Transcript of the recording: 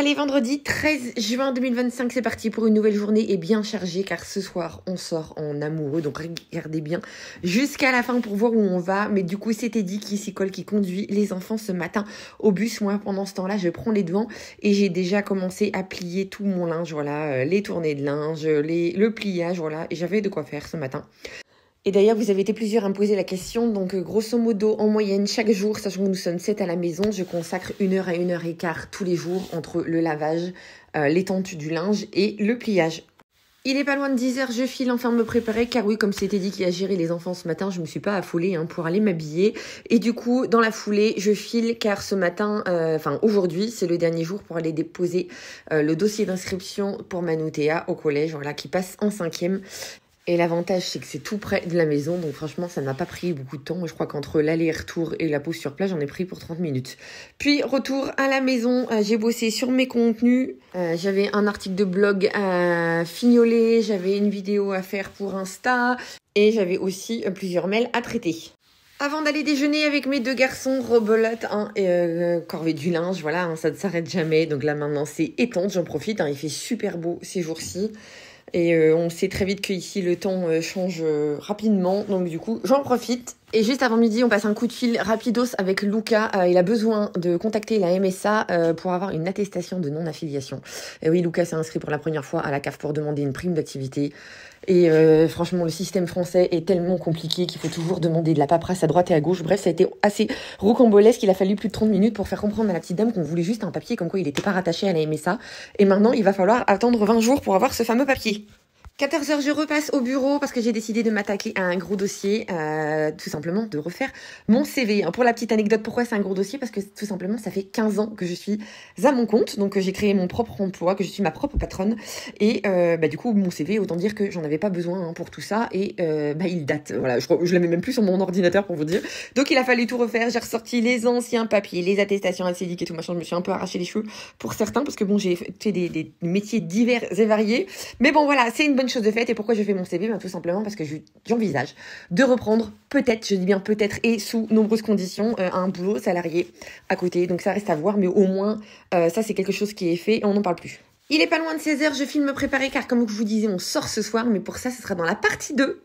Allez, vendredi 13 juin 2025, c'est parti pour une nouvelle journée et bien chargée car ce soir, on sort en amoureux. Donc regardez bien jusqu'à la fin pour voir où on va. Mais du coup, c'est Teddy qui s'y colle, qui conduit les enfants ce matin au bus. Moi, pendant ce temps-là, je prends les devants et j'ai déjà commencé à plier tout mon linge. Voilà, les tournées de linge, le pliage, voilà. Et j'avais de quoi faire ce matin. Et d'ailleurs, vous avez été plusieurs à me poser la question. Donc, grosso modo, en moyenne, chaque jour, sachant que nous sommes 7 à la maison, je consacre 1 heure à 1 heure et quart tous les jours entre le lavage, l'étente du linge et le pliage. Il est pas loin de 10h, je file enfin de me préparer, car oui, comme c'était dit qui a géré les enfants ce matin, je me suis pas affolée pour aller m'habiller. Et du coup, dans la foulée, je file, car ce matin, aujourd'hui, c'est le dernier jour pour aller déposer le dossier d'inscription pour Manu Théa au collège, voilà, qui passe en 5e. Et l'avantage, c'est que c'est tout près de la maison. Donc franchement, ça ne m'a pas pris beaucoup de temps. Je crois qu'entre l'aller-retour et la pause sur place, j'en ai pris pour 30 minutes. Puis, retour à la maison. J'ai bossé sur mes contenus. J'avais un article de blog à fignoler. J'avais une vidéo à faire pour Insta. Et j'avais aussi plusieurs mails à traiter. Avant d'aller déjeuner avec mes 2 garçons, rebelote et corvée du linge, voilà, ça ne s'arrête jamais. Donc là, maintenant, c'est étente. J'en profite. Il fait super beau ces jours-ci. Et on sait très vite qu'ici, le temps change rapidement. Donc du coup, j'en profite. Et juste avant midi, on passe un coup de fil rapidos avec Lucas. Il a besoin de contacter la MSA pour avoir une attestation de non-affiliation. Et oui, Lucas s'est inscrit pour la première fois à la CAF pour demander une prime d'activité. Et franchement, le système français est tellement compliqué qu'il faut toujours demander de la paperasse à droite et à gauche. Bref, ça a été assez rocambolesque. Il a fallu plus de 30 minutes pour faire comprendre à la petite dame qu'on voulait juste un papier comme quoi il n'était pas rattaché à la MSA. Et maintenant, il va falloir attendre 20 jours pour avoir ce fameux papier. 14h, je repasse au bureau parce que j'ai décidé de m'attaquer à un gros dossier, tout simplement de refaire mon CV. Pour la petite anecdote, pourquoi c'est un gros dossier? Parce que tout simplement, ça fait 15 ans que je suis à mon compte, donc j'ai créé mon propre emploi, que je suis ma propre patronne. Et du coup, mon CV, autant dire que j'en avais pas besoin pour tout ça. Et il date, voilà, je l'avais même plus sur mon ordinateur pour vous dire. Donc il a fallu tout refaire, j'ai ressorti les anciens papiers, les attestations acédiques et tout machin. Je me suis un peu arraché les cheveux pour certains parce que bon, j'ai fait des métiers divers et variés. Mais bon voilà, c'est une bonne chose de fait. Et pourquoi je fais mon CV? Tout simplement parce que j'envisage de reprendre peut-être, je dis bien peut-être et sous nombreuses conditions, un boulot salarié à côté. Donc ça reste à voir, mais au moins ça c'est quelque chose qui est fait et on n'en parle plus. Il est pas loin de 16h, je file me préparer car comme je vous disais, on sort ce soir, mais pour ça, ce sera dans la partie 2.